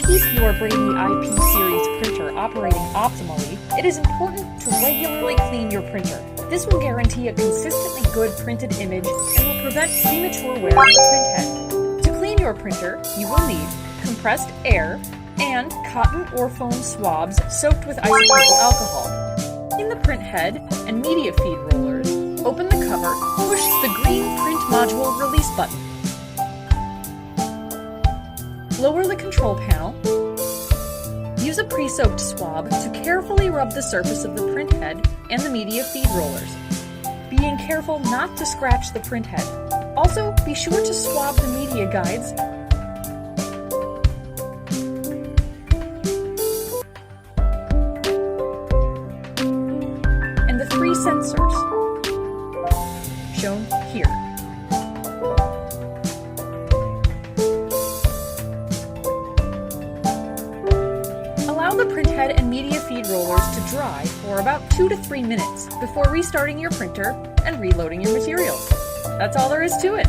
keep your Brady IP series printer operating optimally, it is important to regularly clean your printer. This will guarantee a consistently good printed image and will prevent premature wear of the print head. To clean your printer, you will need compressed air and cotton or foam swabs soaked with isopropyl alcohol. In the print head and media feed rollers, open the cover, push the green print module release button. Lower the control panel. Use a pre-soaked swab to carefully rub the surface of the print head and the media feed rollers, being careful not to scratch the print head. Also, be sure to swab the media guides and the 3 sensors shown here. Allow the printhead and media feed rollers to dry for about 2 to 3 minutes before restarting your printer and reloading your materials. That's all there is to it.